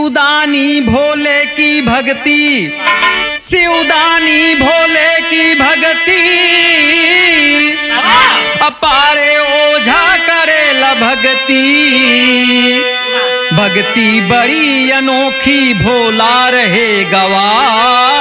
शिवदानी भोले की भक्ति, शिवदानी भोले की भक्ति, अपारे ओझा करेला भक्ति, भक्ति बड़ी अनोखी भोला रहे गवाह।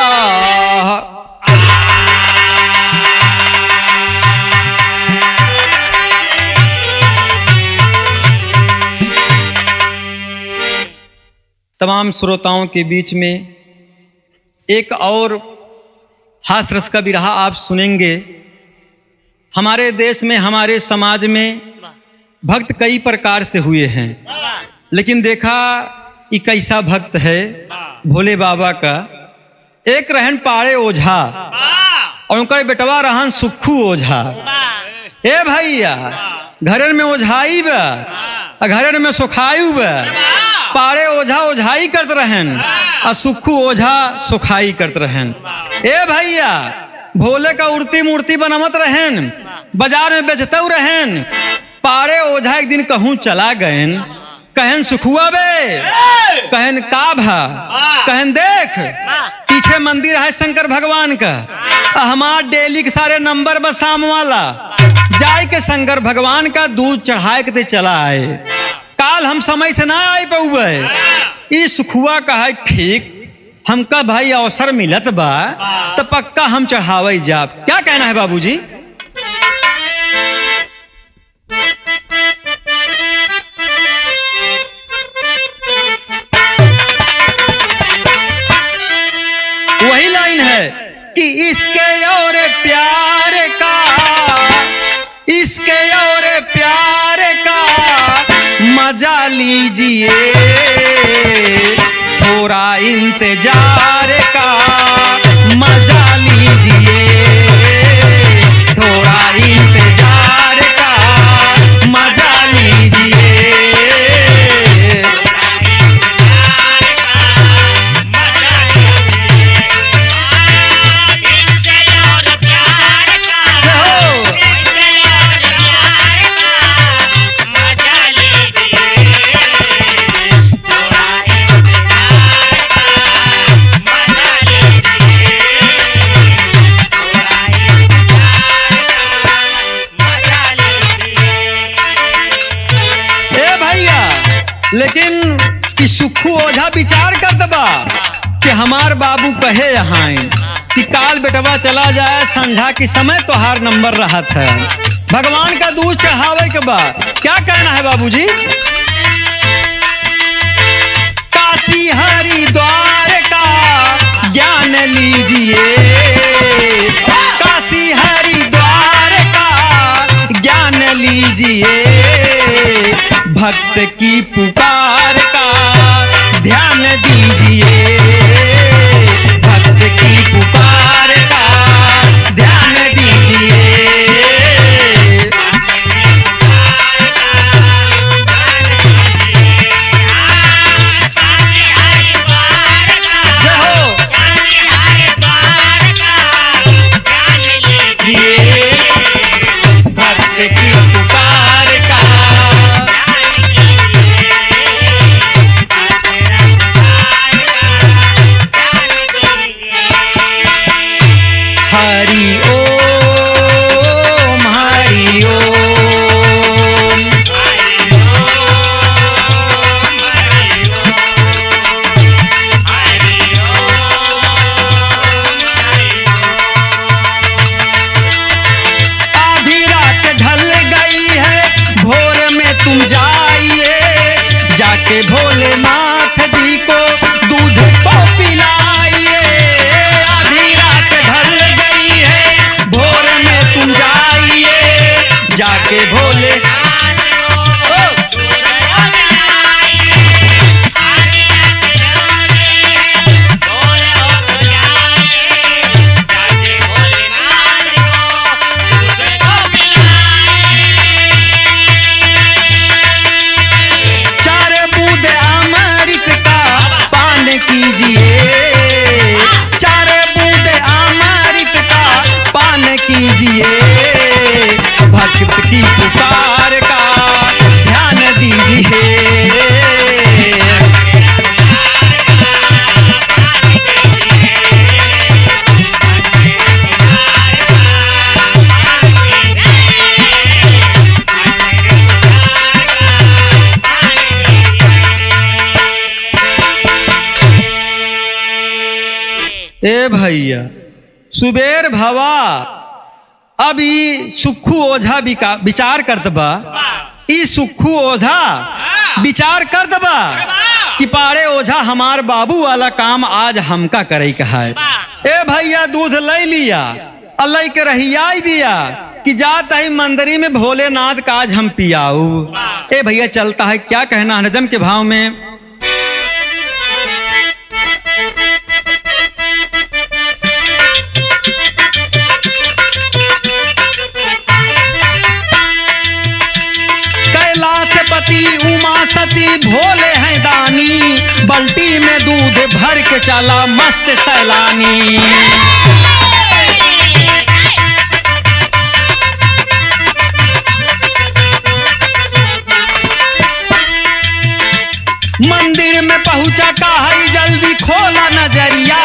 तमाम श्रोताओं के बीच में एक और हास्य रस का बिरहा आप सुनेंगे। हमारे देश में, हमारे समाज में भक्त कई प्रकार से हुए हैं, लेकिन देखा ये कैसा भक्त है भोले बाबा का। एक रहन पाड़े ओझा और उनका बेटवा रहन सुक्खू ओझा। ए भैया, घरन में ओझाई बा, घरन में सुखाई बा। पाड़े ओझा ओझाई करते रहन और सुक्खू ओझा सुखाई करते रहन। ए भैया, भोले का उड़ती मूर्ति बनावत रहन, बाजार में बेचते रहन। पाड़े ओझा एक दिन कहूं चला गयन, कहन सुखुआ बे, कहन का भा, कहन देख पीछे मंदिर है शंकर भगवान का, हमार डेली के सारे नंबर बस शाम वाला जाए के शंकर भगवान का दूध चढ़ाए के चला आए। काल हम समय से ना आए पौबे। ई सुखुआ का है ठीक, हमका भाई अवसर मिलत बा तो पक्का हम चढ़ावे जाब। क्या कहना है बाबूजी? वही लाइन है कि इसके और प्यार का, इसके और प्यार का मजा लीजिए, थोड़ा इंतजार का मजा लीजिए, थोड़ा इंतजार का मजा लीजिए। लेकिन कि सुखू ओझा विचार कर दबा कि हमार बाबू कहे यहाँ कि काल बेटवा चला जाए, संध्या की समय तो हार नंबर रहा था, भगवान का दूध चढ़ावे के बाद। क्या कहना है बाबूजी? काशी हरिद्वार का ज्ञान लीजिए, काशी हरिद्वार का ज्ञान लीजिए, भक्त की पुकार का ध्यान दीजिए, भक्त की पुकार का ध्यान दीजिए। भक्त की पुकार का हरि ओम, हरि ओम, आधी रात ढल गई है, भोर में तुम जाइए, जाके भोलेनाथ जी को दूध को पिलाइए। आधी रात ढल गई है, भोर में तुम जाइए, जाके भोले कीजिए, भक्त की पुकार ए भैया सुबेर भवा अभी सुखू ओझा विचार करत बा। ई सुखू ओझा विचार करत बा कि पाड़े ओझा हमार बाबू वाला काम आज हमका करे कहा है। ए भैया दूध ले लिया अल्लाह के रहियाई दिया कि जाता है मंदिरी में भोलेनाथ का आज हम पियाऊ। ए भैया चलता है क्या कहना नजम के भाव में। कैलाशपति उमा सती भोले हैं दानी, बल्टी में दूध भर के चला मस्त सैलानी। मंदिर में पहुंचा का है जल्दी खोला नजरिया,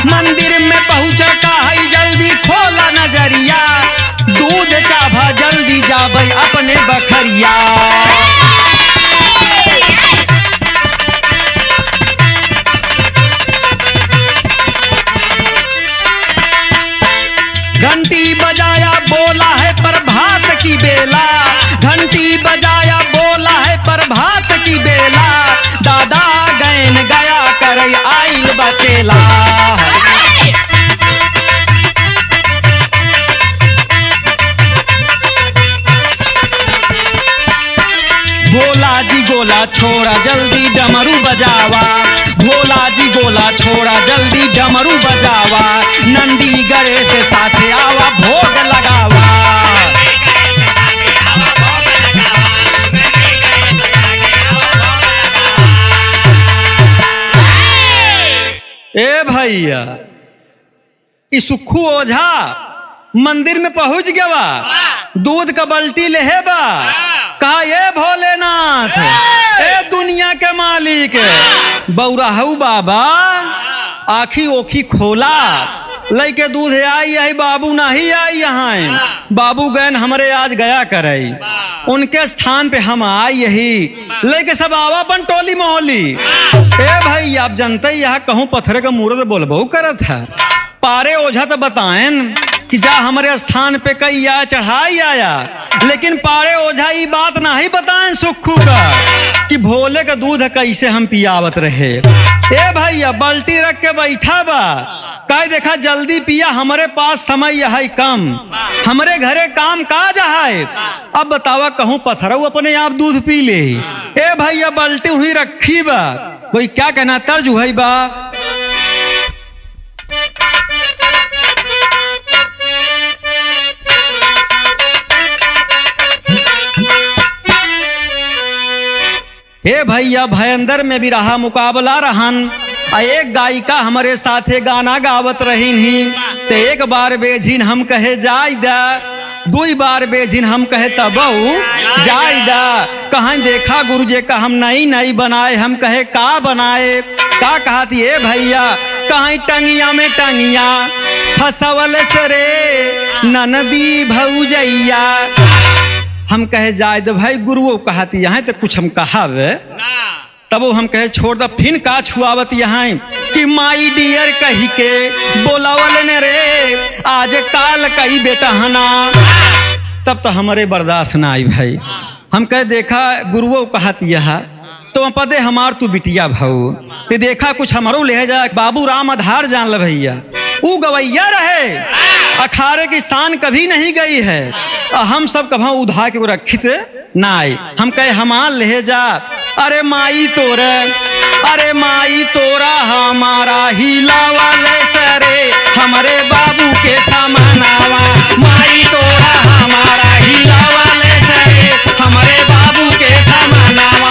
मंदिर में पहुंचा का है जल्दी खोला नजरिया। दूध चाभा जल्दी जाबई अपने बखरिया। घंटी बजाया बोला है प्रभात की बेला, घंटी बजाया बोला है प्रभात की बेला। दादा गैन गया करई आइल बचेला। भोला जी गोला छोड़ा जल्दी डमरू बजावा, भोला जी गोला छोड़ा जल्दी डमरू बजावा। नंदी गरे से साथे आवा भोग लगावा। ए भैया ई सुखू ओझा मंदिर में पहुंच गया, दूध का बल्टी लेहे बा। कहा ये भोलेनाथ ए दुनिया के मालिक बौराहू बाबा आखी ओखी खोला लइके दूध आई है। बाबू नहीं आई यहाँ, बाबू गैन हमरे आज गया करे, उनके स्थान पे हम आई यही लेके सब आवापन टोली मोहली। ए भाई आप जानते ही यहाँ कहूँ पत्थर का मूर्त बोलबो करत है। पारे ओझा तो बताएं कि जा हमारे स्थान पे कई या चढ़ाई आया, लेकिन पारे ओझा ये बात नहीं बताएं सुखू का कि भोले का दूध कैसे हम पियावत रहे। ए भैया बाल्टी रख के बैठा बा, कह देखा जल्दी पिया, हमारे पास समय है कम, हमारे घरे काम काज है। अब बतावा कहूँ पत्थरऊ अपने आप दूध पी ले। ए भैया बाल्टी हुई रखी बा, कोई क्या कहना तर्ज हुई बा। हे भैया भयंदर में भी रहा मुकाबला रहन। एक गायिका हमारे साथे गाना गावत रहीन ही, ते एक बार बेझिन हम कहे जाय दा, दुई बार बेझिन हम कहे तबऊ जाय दा। कहाँ देखा गुरु जी का हम नई नई बनाए, हम कहे का बनाए। का कहती है भैया कहीं टंगिया में टंगिया फसवल सरे ननदी भौजैया। हम कहे जायद भाई गुरुओ कहती यहाँ तो कुछ हम कहावे, तब हम कहे छोड़ द फिन का छुआवत यहाँ कि माई डियर कही के बोलावल ने रे आज काल कही बेटा हना। तब तो हमारे बर्दाश्त ना आई भाई। हम कहे देखा गुरुओ कहती यहाँ तो पदे हमार तू बिटिया भाऊ, ते देखा कुछ हमारो ले जा। बाबू राम आधार जान ल भैया, वो गवैया रहे, अखाड़े की शान कभी नहीं गई है। हम सब कभी उधा के रखित ना आए। हम कहे हमार ले जा। अरे माई तोरा, अरे माई तोरा हमारा हिला वाले सरे हमारे बाबू के समानावा। माई तोरा हमारा हिला वाले सरे हमारे बाबू के समानावा।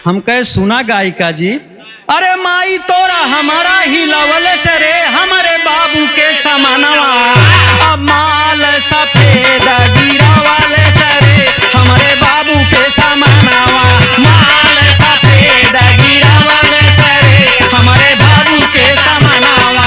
हम कहे सुना गायिका जी अरे माई तोरा हमारा ही लवले से रे हमारे बाबू के समानवा, अब माल सफेद गिरावले से रे हमारे बाबू के समानवा, माल सफेद गिरावले से रे हमारे बाबू के समानवा।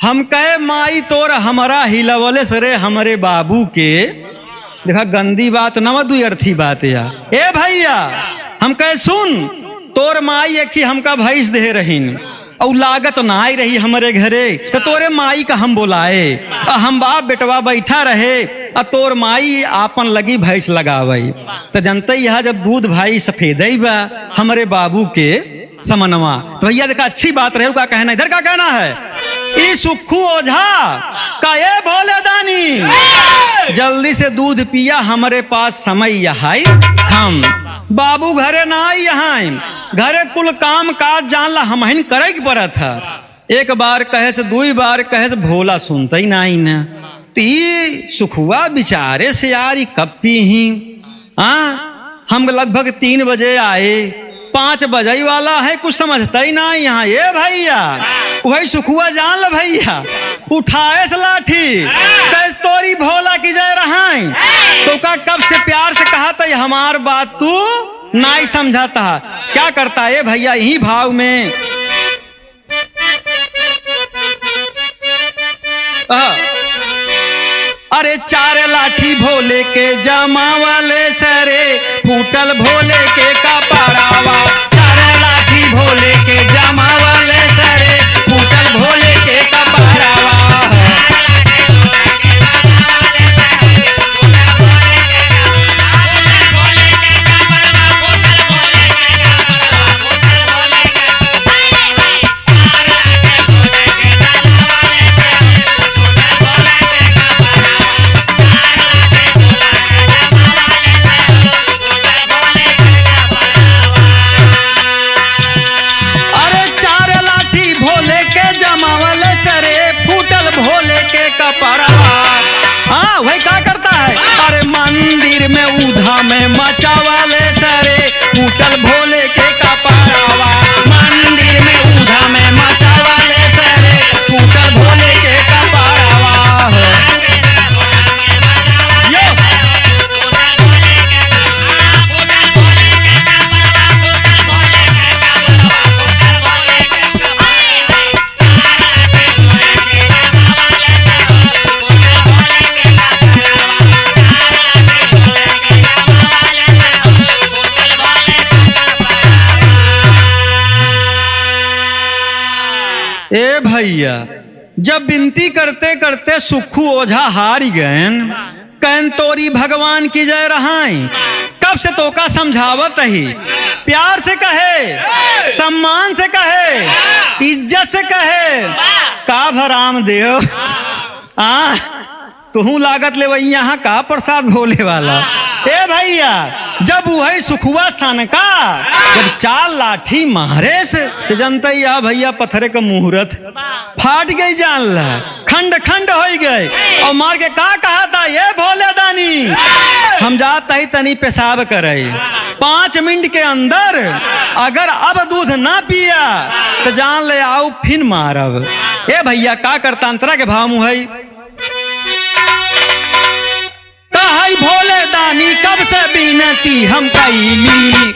हम कहे माई तोर हमारा हिलवले से रे हमारे बाबू के, देखा गंदी बात न दुई अर्थी बात या। ए भैया हम कहे सुन, तोर माई एक ही हमका भैंस दे रहीन और लागत ना आई रही हमारे घरे, तो तोरे माई का हम बोलाए, हम बाप बेटवा बैठा रहे और तोर माई आपन लगी भैंस लगावई, तो जनते यह जब दूध भाई सफेद बा हमारे बाबू के समनवा, तो भैया देखा अच्छी बात रहे, का कहना इधर का कहना है, ई सुखू ओझा का ये भोले दानी जल्दी से दूध पिया, हमारे पास समय यहाँ हम बाबू घरे ना आई, यहाँ घरे कुल काम काज जानला हम ही करे के पड़त है। एक बार कहे से दुई बार कहे से भोला सुनता ही नहीं न, ती सुखुआ बिचारे से यार कब पी ही, हम लगभग 3 बजे आए, 5 बजे वाला है, कुछ समझता ही ना यहाँ। ये भैया वही सुखुआ जान ल भैया, उठाए से लाठी तोरी भोला की जय रहा, तो का कब से प्यार से कहा था हमार बात तू नहीं समझाता, क्या करता है भैया यही भाव में, अरे 4 लाठी भोले के जमावले सरे फूटल भोले के कपड़ावा, 4 लाठी भोले के जमावले सरे फूटल भोले के कपड़ावा। में मचावाले सरे फूटल भोले के कपड़ावा, मंदिर में ऊधा में मचावाले सरे फूटल भोले के कपड़ावा। ए भैया जब विनती करते करते सुखू ओझा हार गए, कैन तोरी भगवान की जय रहाई, कब से तो का समझावत ही, प्यार से कहे, सम्मान से कहे, इज्जत से कहे, का भराम देव तू लागत ले वही यहाँ का प्रसाद भोले वाला। ए भैया जब वही सुखुआ सन का जब 4 लाठी मारे से जनता या भैया पत्थरे का मुहूर्त फाट गई, जान ला खंड खंड हो गए, और मार के का कहा था ये भोले दानी हम जाता ही तनी पेशाब करे, 5 मिनट के अंदर अगर अब दूध ना पिया तो जान ले आओ फिर मारब। ए भैया का करता अंतरा के भाव मुहई कहाई भोले दानी कब से बिनती हम कैली,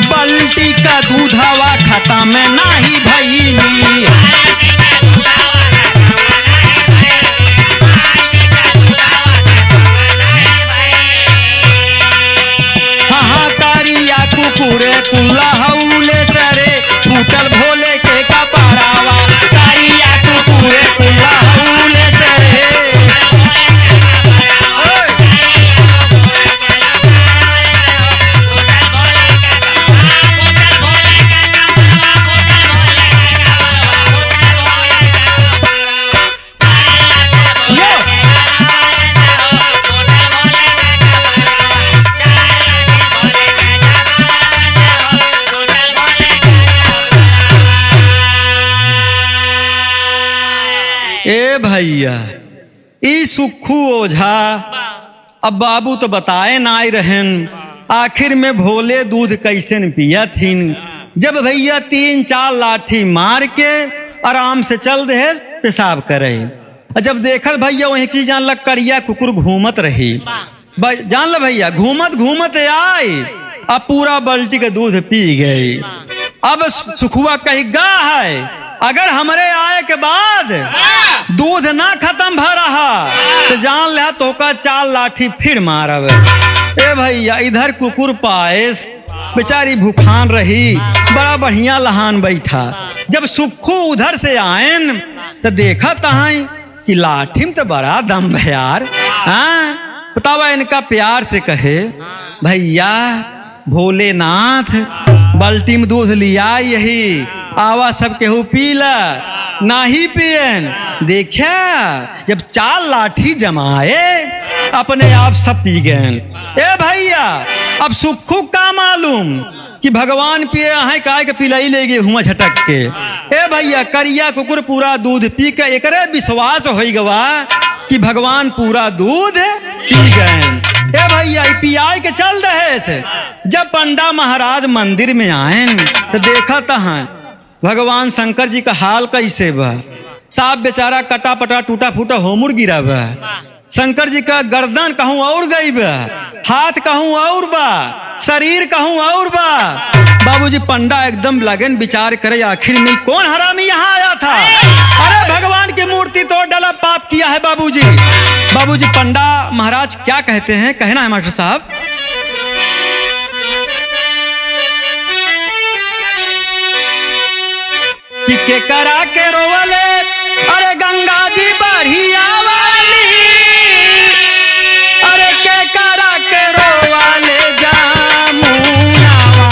बल्टी का दूधवा खत्म नहीं भईली, हाँ करिया कुकुरे कुल्ला हौले सरे फूटल भोले के कपड़ावा, करिया कुकुरे कुल्ला ई सुखू ओझा अब बाबू तो बताए ना आई रहन, आखिर में भोले दूध कैसे न पिया थीन। जब भैया 3-4 लाठी मार के आराम से चल दे पेशाब करे। जब देखल भैया वहीं की जान लग करिया कुकुर घूमत रही, जान ल भैया घूमत घूमत आई अब पूरा बाल्टी का दूध पी गई। अब सुखुआ कही गा है अगर हमारे आए के बाद दूध ना खत्म भ रहा तो जान ले तो का 4 लाठी फिर मारब। ए भैया इधर कुकुर पाएस बेचारी भूखान रही, बड़ा बढ़िया लहान बैठा। जब सुखू उधर से आयन तो देखा तहाँ कि लाठी में तो बड़ा दम है यार। हाँ बतावा इनका प्यार से कहे भैया भोलेनाथ बाल्टी में दूध लिया यही आवा सब केहू पीला नाही पियन। देखा जब 4 लाठी जमाए अपने आप सब पी गए। ए भैया अब सुखू का मालूम कि भगवान पिए है काय के पिलाई ले गए हुआ झटक के। ए भैया करिया कुकुर पूरा दूध पी के एकरे विश्वास हो गवा कि भगवान पूरा दूध पी गए। ए भैया पियाई के चल रहे से जब पंडा महाराज मंदिर में आए तो देखा तहाँ भगवान शंकर जी का हाल कैसे बा। साफ बेचारा कटा पटा टूटा फूटा होमुड़ गिरा बा। शंकर जी का गर्दन कहूँ और गई बा, हाथ कहूँ और बा, शरीर कहूँ और बा। बाबूजी पंडा एकदम लगन विचार करे आखिर में कौन हरामी यहाँ आया था। अरे भगवान की मूर्ति तोड़ डाला, पाप किया है बाबूजी। बाबूजी पंडा महाराज क्या कहते हैं, कहना है मास्टर साहब। कि के करा के रोवले अरे गंगा जी बढ़िया वाली, अरे के करा के रोवले जामुनावा।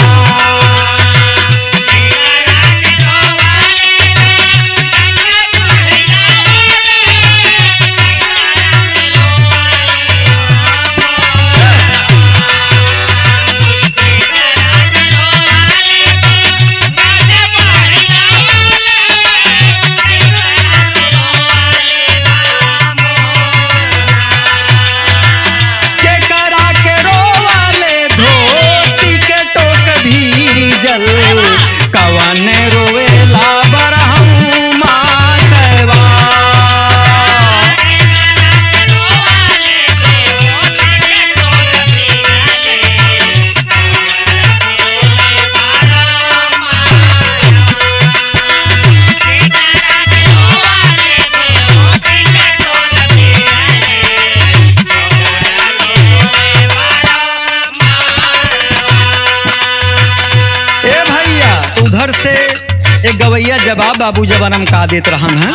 गवैया जवाब बाबू जवानम का देत रहन है।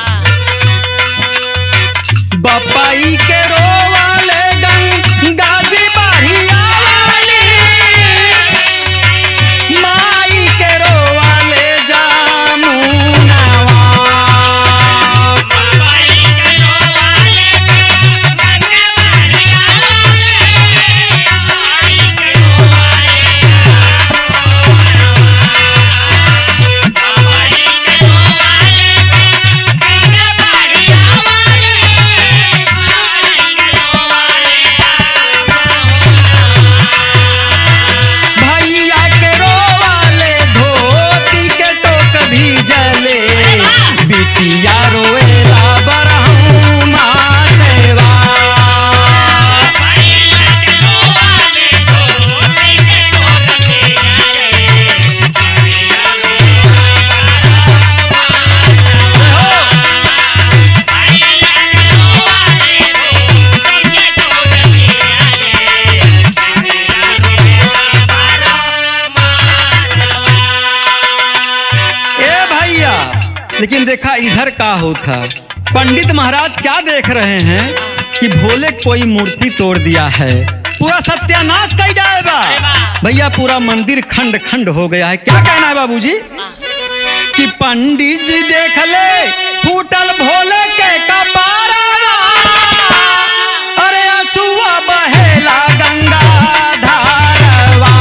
बपाई के रोवाले गंगा जी बढ़िया वाली, माई के रोवाले जामुनावा। लेकिन देखा इधर का होता, पंडित महाराज क्या देख रहे हैं कि भोले कोई मूर्ति तोड़ दिया है, पूरा सत्यानाश कर जाएगा भैया, पूरा मंदिर खंड खंड हो गया है। क्या कहना है बाबूजी कि पंडित जी देख ले फूटल भोले के कपारवा, अरे असुआ बहेला गंगा धारवा।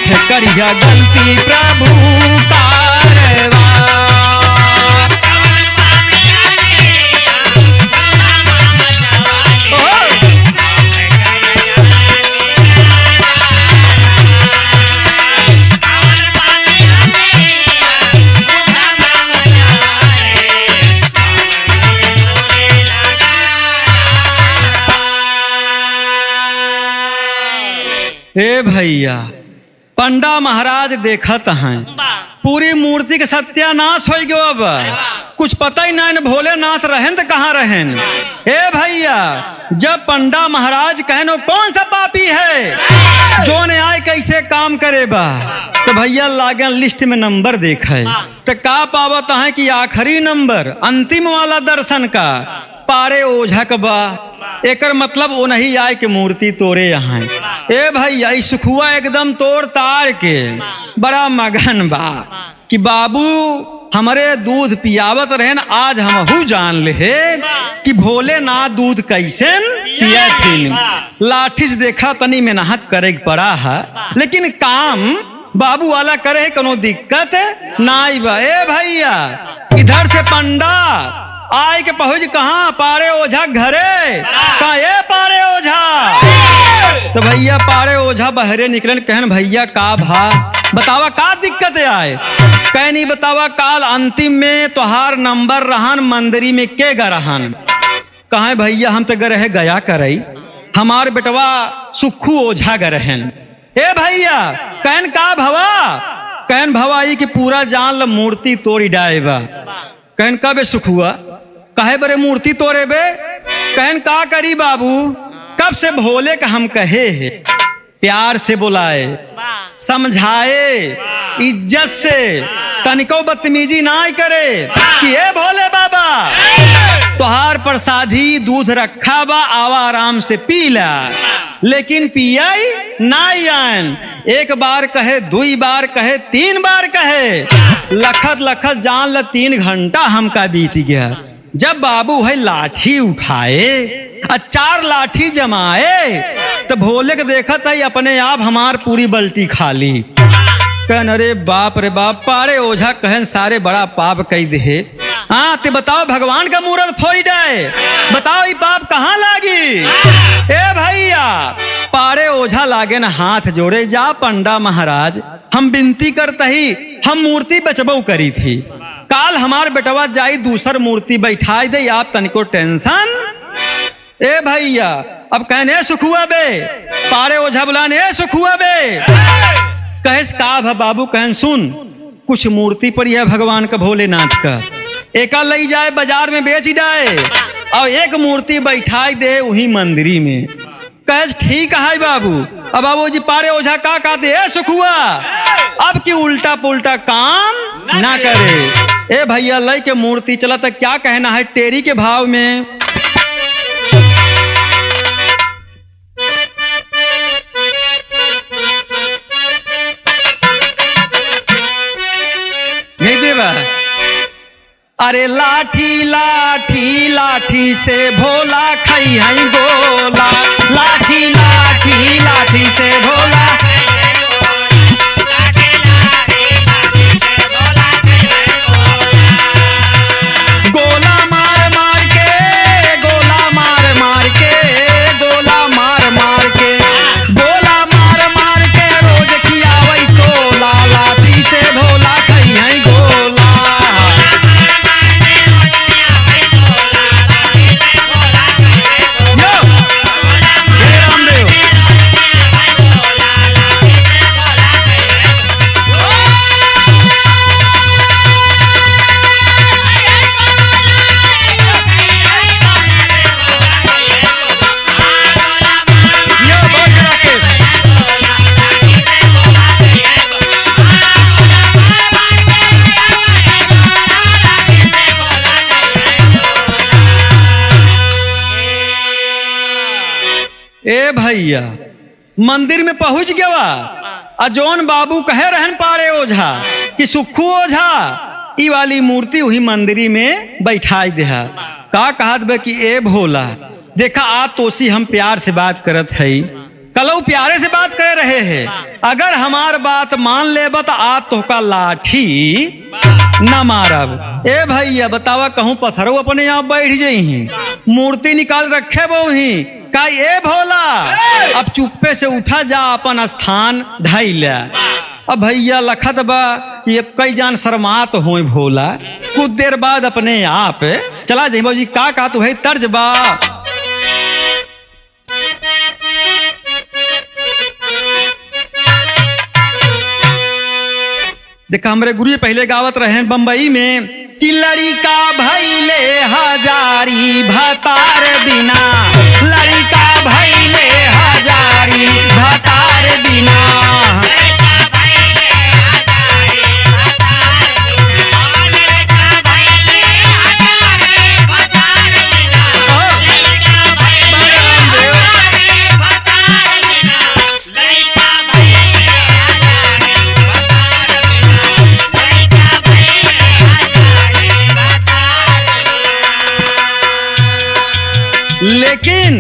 माफ करिया गलती प्रभु कारवा। हे भैया, पंडा महाराज देखत हैं पूरी मूर्ति के सत्यानाश हो गयो। अब कुछ पता ही नहीं भोलेनाथ रहन तो कहाँ रहन। हे भैया, जब पंडा महाराज कहनो कौन सा पापी है जो ने आए कैसे काम करे बा, तो भैया लागे लिस्ट में नंबर देखे तो का पावत है कि आखिरी नंबर अंतिम वाला दर्शन का पारे ओझा का बा। एकर मतलब वो नहीं आए के मूर्ति तोड़े यहाँ। ए भैया, सुखुआ एकदम तोड़ ताड़ के बड़ा मगन बा कि बाबू हमारे दूध पियावत रहन। आज हमहू जान ले कि भोलेनाथ दूध कैसे पिया थीन। लाठी से देखा तनी मेहनत करे पड़ा है, लेकिन काम बाबू वाला करे है, कोनो दिक्कत नाई बा। ए भैया, इधर से पंडा आए के पहुंच कहाँ पारे ओझा घरे। कहा ये पारे ओझा। तो भैया पारे ओझा बहरे निकलन। कहन भैया का भा बतावा का दिक्कत आए। कह नहीं बतावा काल अंतिम में तोहार नंबर रहन मंदिरी में के गरहन। कहा भैया हम तो गरहे गया करई, हमार बेटवा सुखू ओझा गरहन। ए भैया, कहन का भवा। कहन भवाई की पूरा जान ल मूर्ति तोड़ी डाएबा। कहन का बे सुखुआ कहे बरे मूर्ति तोड़े बे। कहन का करी बाबू, कब से भोले का हम कहे है, प्यार से बुलाए, समझाए, इज्जत से, तनिको बदतमीजी ना करे कि ए भोले बाबा तोहार प्रसादी दूध रखा बा, आवा आराम से पी ला। लेकिन पियाई नाई आन। एक बार कहे, दुई बार कहे, तीन बार कहे, लखत लखत जान ल 3 घंटा हमका बीत गया। जब बाबू है लाठी उठाए और 4 लाठी जमाए तो भोले के देखत है अपने आप हमार पूरी बल्टी खाली। कहन अरे बाप रे बाप, पारे ओझा कहन सारे बड़ा पाप कई दे। हाँ ते बताओ भगवान का मूर्त फोड़ी जाए, बताओ ये पाप कहाँ लागी। ए भैया, पारे ओझा लागे न हाथ जोड़े। जा पंडा महाराज, हम विनती करता ही हम मूर्ति बचबो करी थी। काल हमार बेटवा जाई दूसर मूर्ति बैठाई दे, आप तनिको टेंशन। ए भैया, अब कहने सुखुआ बे, पारे ओझा बुलाने ए सुखुआ बे। कहेस का भा बाबू। कहन सुन, कुछ मूर्ति पड़ी है भगवान का भोलेनाथ का, एका लई जाए बाजार में बेच जाए और एक मूर्ति बैठाई दे वही मंदिरी में। कहेस ठीक है बाबू। अब बाबू जी पारे ओझा का कहते ए सुखुआ अब की उल्टा पुल्टा काम ना करे। ए भैया लई के मूर्ति चला तो क्या कहना है टेरी के भाव में। नहीं देवा। अरे लाठी लाठी लाठी से भोला खाई है गोला। लाठी लाठी लाठी से भोला। गोला मार मार के, गोला मार मार के, गोला मार मार के, गोला मार मार के रोज खियावै सोला। लाठी से भोला खाई है गोला। ए भैया मंदिर में पहुंच गया। अजोन बाबू कहे रहन पारे ओझा कि सुखू ओझा ई वाली मूर्ति वही मंदिरी में बैठाई दे। का कहत बे कि ए भोला देखा आ तोसी हम प्यार से बात करत है। कलऊ प्यारे से बात कर रहे हैं। अगर हमार बात मान ले बत आ तो का लाठी न मारब। ए भैया बतावा कहूँ पत्थरों अपने यहाँ बैठ जाही, मूर्ति निकाल रखे बोही का ये भोला अब चुप्पे से उठा जा अपन स्थान ढाई ले। अब भैया लखत बा कि अब कई जान शर्मात हो भोला। कुछ देर बाद अपने आप चला जाइबो जी का तू है तर्ज बा। देखा हमारे गुरु पहले गावत रहे बम्बई में कि लड़िका भैले हजारी भतार बिना, लड़िका भैले हजारी भतार बिना। लेकिन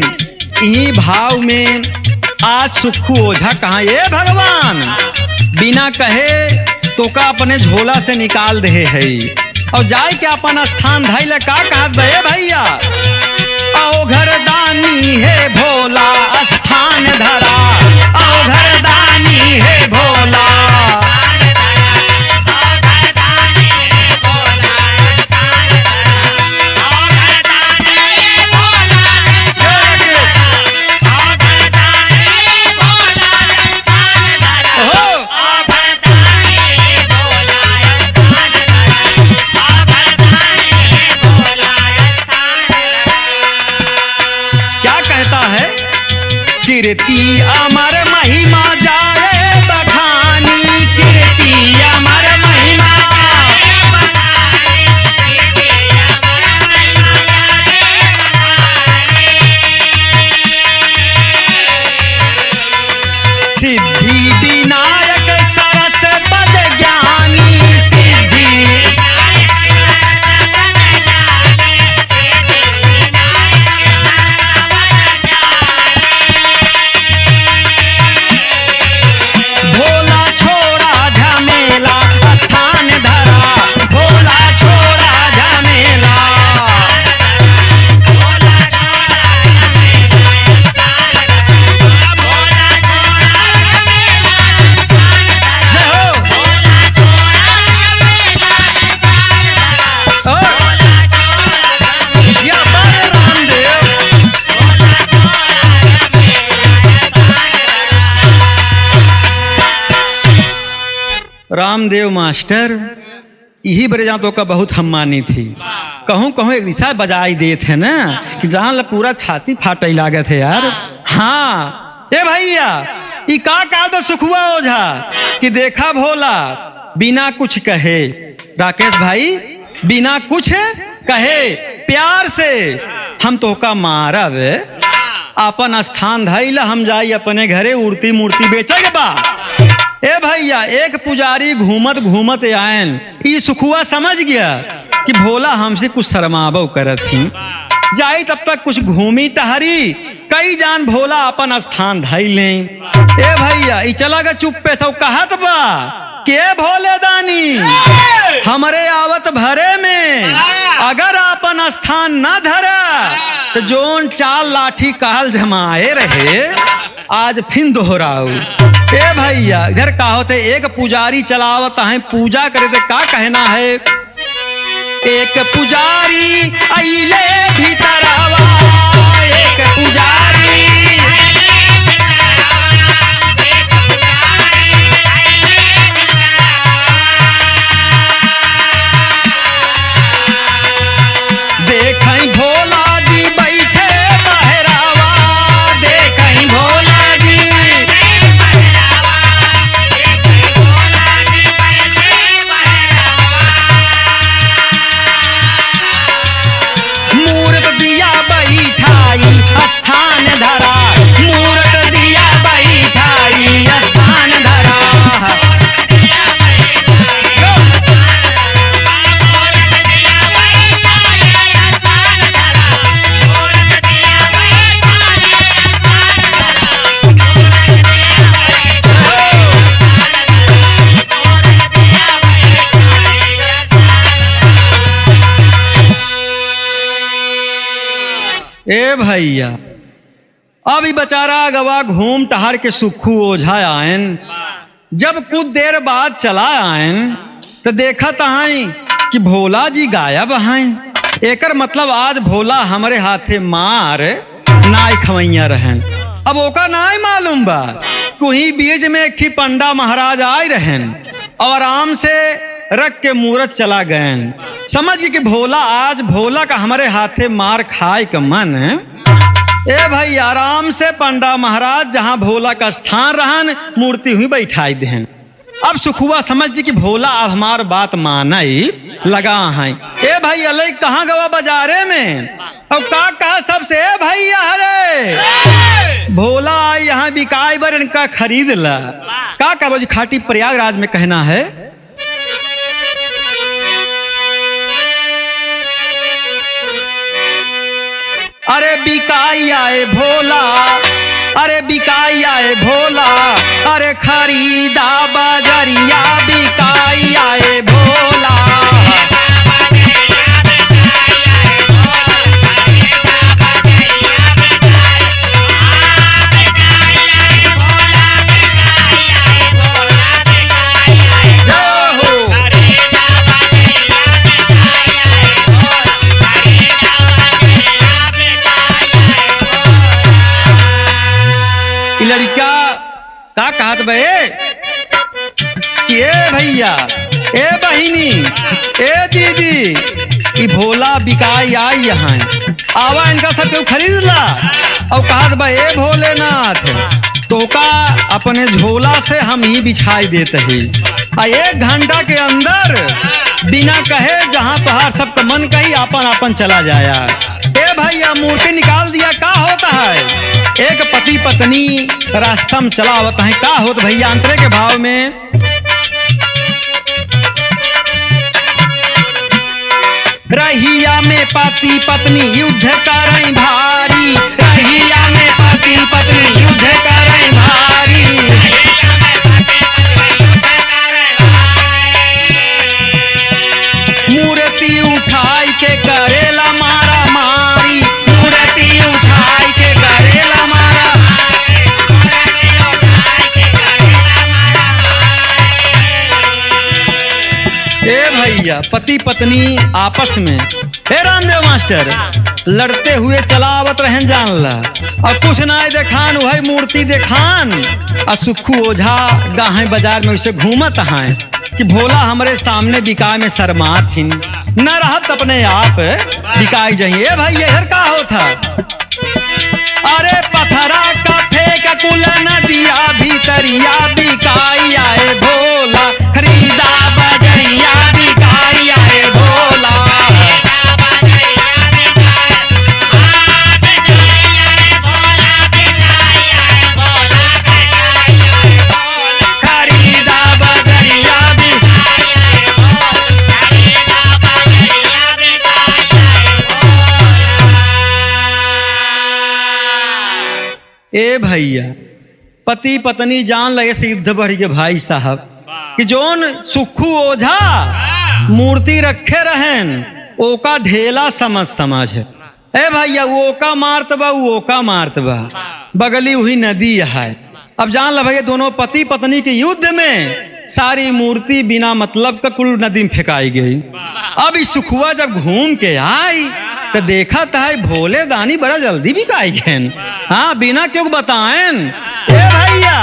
इन्हीं भाव में आज सुखू ओझा कहाँ ये भगवान बिना कहे तो का अपने झोला से निकाल दे है और जाए के अपन स्थान धैल का कहत बे भैया। आओ घर दानी है भोला स्थान धरा, आओ घर दानी है भोला। कीर्ति अमर महिमा जाए बखानी, कीर्ति अमर महिमा। सिद्धि विनायक सरस पद ज्ञानी, सिद्धि रामदेव मास्टर यही बरेजा तो का बहुत सम्मानी थी। कहूँ कहूँ एक ऐसा बजाई दे थे ना कि जहाँ ल पूरा छाती फाटे लागे थे यार। हाँ ए भैया ई का दो सुखुआ ओझा कि देखा भोला बिना कुछ कहे, राकेश भाई बिना कुछ कहे प्यार से हम तो का मारब, अपन स्थान धैल हम जाई अपने घरे उड़ती मूर्ति बेचे बा। ए भैया एक पुजारी घूमत घूमत आयन ई सुखुआ समझ गया कि भोला हमसे कुछ शर्माबो करत थी, जाई तब तक कुछ घूमी टहरी कई जान भोला अपन स्थान धैल ले। ए भैया ई चला गा चुप्पे सब कहत बा के भोले दानी हमरे आवत भरे में अगर अपन स्थान न धरा तो जोन चाल लाठी काल जमाए रहे आज फिर दोहराऊ। ए भैया इधर का होते एक पुजारी चलावत है पूजा करे तो का कहना है। एक पुजारी आइले भीतरवा, एक पुजारी देखई भोला जी बैठे बहरावा, देखई भोला जी मूर्त दिया बही ए भैया अभी बेचारा गवा घूम टहर के सुखू ओझा आयन। जब कुछ देर बाद चला आयन तो देखा तहाई कि भोला जी गायब हैं। एकर मतलब आज भोला हमारे हाथे मार नाई खवैया रहन। अब ओका नाई मालूम बा कुही बीच में एक ही पंडा महाराज आए रहन और आराम से रख के मूरत चला गए। समझ गए कि भोला आज भोला का हमारे हाथे मार खाए का मन। ए भाई आराम से पंडा महाराज जहां भोला का स्थान रहन मूर्ति हुई बैठाई देन। अब सुखुआ समझ जी कि भोला अब हमार बात मानई लगा है। ए भाई अलग कहाँ गवा बाजारे में और का कहा सबसे ए भैया अरे भोला आई यहाँ बिकाई बर इनका खरीद ला। का कहा खाटी प्रयागराज में कहना है। अरे बिकाई आए भोला, अरे बिकाई आए भोला, अरे खरीदा बाजरिया बिकाई आए भोला। लड़का का कहत बे कि ए भैया, ए बहिनी, ए दीदी, ई भोला बिकाई आई यहाँ आवा इनका सब क्यों खरीद ला। और कहत बा ए भोलेनाथ तो का अपने झोला से हम ही बिछाई देते ही। 1 घंटा के अंदर बिना कहे जहाँ तोहार सबका मन कही अपन अपन चला जाया। ए भैया मूर्ति निकाल दिया का होता है। एक पति पत्नी रास्ता में चला आवता है का होता भैया अंतरे के भाव में। रहिया में पति पत्नी युद्ध करें भारी, रहिया में पति पत्नी युद्ध करें भारी। मूर्ति उठाई के करेला मारा मारी, मूर्ति उठाई के करेला मारा। ए भैया पति पत्नी आपस में हे रामदेव मास्टर लड़ते हुए चलावत रहन जान ला और कुछ ना देखान वही मूर्ति देखान। और सुखू ओझा गाहे बाजार में उसे घूमत हैं कि भोला हमारे सामने बिकाए में शर्मात हिन न रहत अपने आप बिकाई जाइए। भाई यह का होता। अरे पथरा का फेंक कुल नदिया भीतरिया बिकाई आए भोला, खरीदा बजरिया बिकाई आए भोला। खरीदा बजरिया ए भैया पति पत्नी जान लगे से युद्ध बढ़ के भाई साहब कि जोन सुखू ओझा मूर्ति रखे रहन ओका ढेला समझ है। ए भैया वो का मारत बा वो का मारत बा बगली हुई नदी है। अब जान ल भैया दोनों पति पत्नी के युद्ध में सारी मूर्ति बिना मतलब का कुल नदी में फेंकाई गई। अब इस सुखुआ जब घूम के आई तो देखा था भोले दानी बड़ा जल्दी भी काई गए। हाँ बिना क्यों बताएं। ए भैया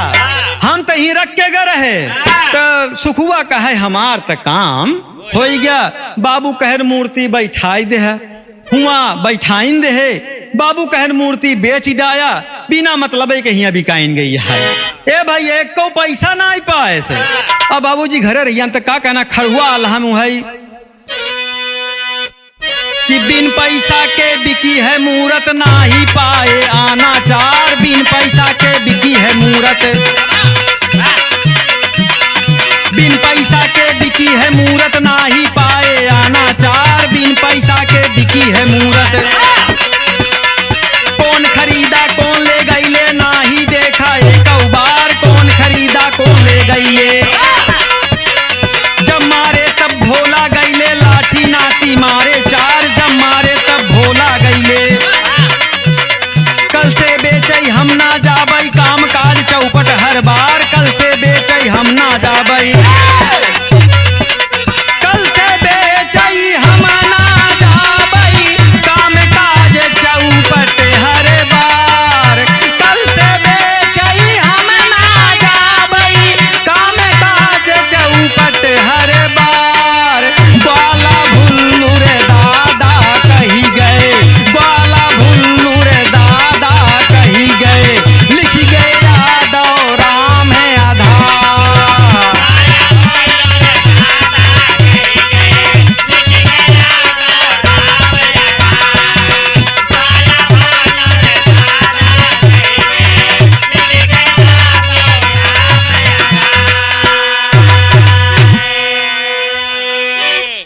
हम तो ही रख के गए रहे तो सुखुआ कहे हमार तो काम हो गया। बाबू कहर मूर्ति बैठाई दे है हुआ बैठाइन दे है। बाबू कहर मूर्ति बेच डाया बिना मतलब कहीं बिकाइन गई है। ए भाई एक को पैसा ना आई पाए से। अब बाबूजी घरे रहिया तो का कहना खड़ुआ अल्लाह मुहई कि बिन पैसा के बिकी है मूरत ना ही पाए आना चार। बिन पैसा के बिकी है मूरत, बिन पैसा के बिकी है मूरत ना ही पाए आना चार। बिन पैसा के बिकी है मूरत कौन खरीदा कौन ले गई ले ना ही देखा एक बार। कौन खरीदा कौन ले गई ले जब मारे तब भोला गई ले लाठी नाती मारे चार। जब मारे तब भोला गई ले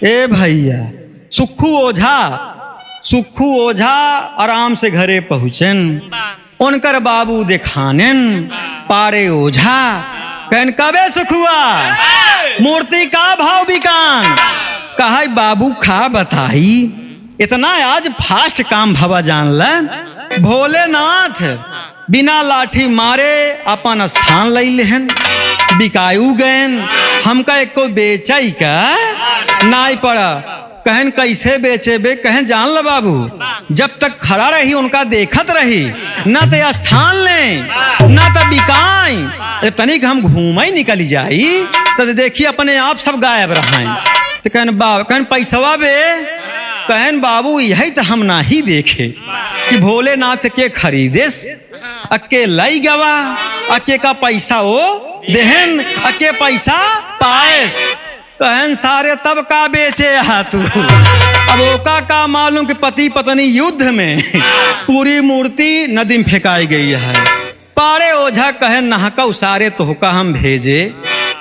ए भैया सुखू ओझा आराम से घरे पहुँचन, उनकर बाबू देखानन पारे ओझा कहन कबे सुखुआ मूर्ति का भाव बिकान, कहा बाबू खा बताई इतना आज फास्ट काम भवा जान ल। भोलेनाथ बिना लाठी मारे अपन स्थान लई लेहन, बिकायू गयन, हमका एको बेचाई का नाई पड़ा। कहन कैसे बेचे बे, कहन जान ल बाबू जब तक खड़ा रही उनका देखत रही, ना तो स्थान ले ना तो बिकाई, तनिक हम घूमई निकल जाई तो देखिए अपने आप सब गायब रहा। तो कहन पैसवा बे, कहन बाबू यही तो हम ना ही देखे कि भोलेनाथ के खरीदे अके लाई गवा, अके का पैसा वो देहन, अके पैसा पाए। कहन सारे तब का बेचे तू, अब ओका का मालूम कि पति पत्नी युद्ध में पूरी मूर्ति नदी में फेंकाई गई है। पारे ओझा कहन नहका उसारे तो का हम भेजे।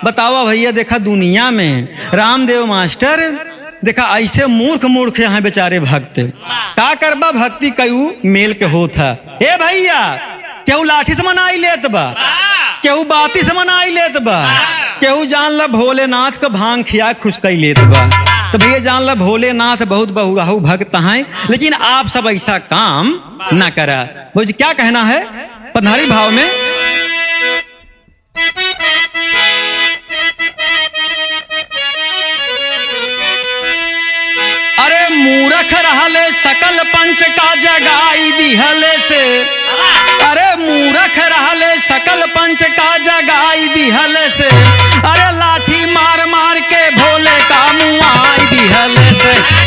बतावा भैया देखा दुनिया में रामदेव मास्टर देखा ऐसे मूर्ख यहाँ बेचारे भक्त का करबा, भक्ति कयू मेल के होता। ए भैया केहू लाठी से मनाई लेत बा, केहू बाती से मनाई लेत बा, केहू जान ला भोलेनाथ का भांग खिया खुश कई लेत बा। तो भैया जान ला भोलेनाथ बहुत बहुराहु भक्त हैं, लेकिन आप सब ऐसा काम ना करा। मुझे क्या कहना है पन्हाड़ी भाव में, अरे मूर्ख रहले सकल पंच का जगाई दिहले से, अरे मूर्ख रहले सकल पंच का जगाई दिहले से, अरे लाठी मार मार के भोले का मुआई दिहले से।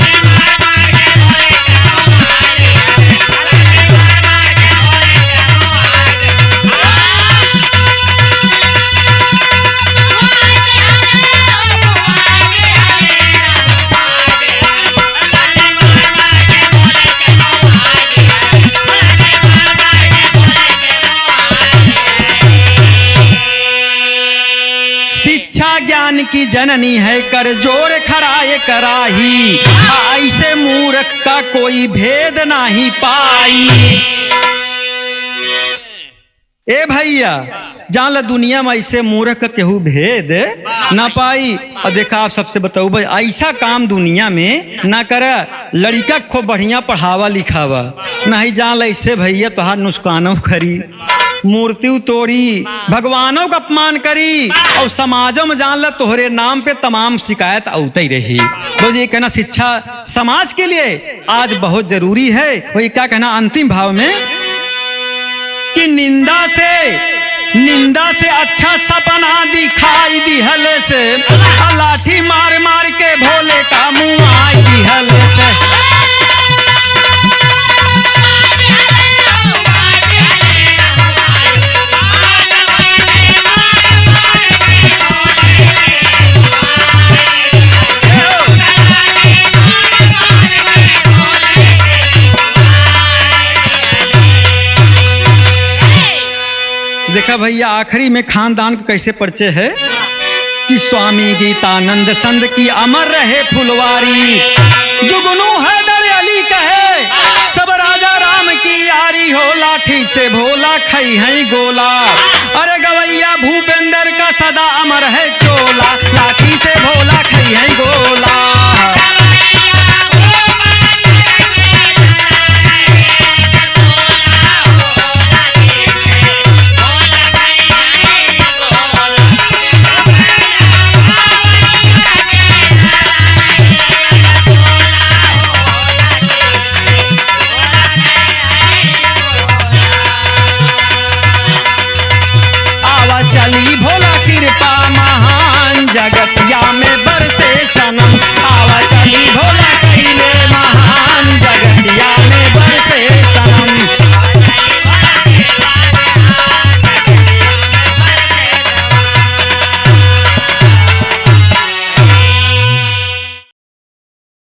ज्ञान की जननी है कर जोड़ खड़ाए कराही, ऐसे मूर्ख का कोई भेद नहीं पाई। ए भैया जान ला दुनिया में ऐसे मूर्ख का केहू भेद ना पाई। और देखा आप सबसे बताऊ भाई ऐसा काम दुनिया में ना करा, लड़का खूब बढ़िया पढ़ावा लिखावा, नहीं जान ला ऐसे भैया तुहार नुकसानो करी, मूर्ति तोड़ी, भगवानों का अपमान करी, और समाजों में जान ला तोहरे नाम पे तमाम शिकायत आती ही रही। तो ये कहना शिक्षा समाज के लिए आज बहुत जरूरी है। वही क्या कहना अंतिम भाव में कि निंदा से अच्छा सपना दिखाई दिहले से, लाठी मार मार के भोले का मुँह आई दिहले से। देखा भैया आखिरी में खानदान का कैसे परिचय है कि स्वामी गीतानंद संत की अमर रहे फुलवारी, जुगनू हैदर अली कहे सब राजा राम की यारी हो, लाठी से भोला खई है गोला, अरे गवैया भूपेंद्र का सदा अमर है चोला, लाठी से भोला खई है गोला।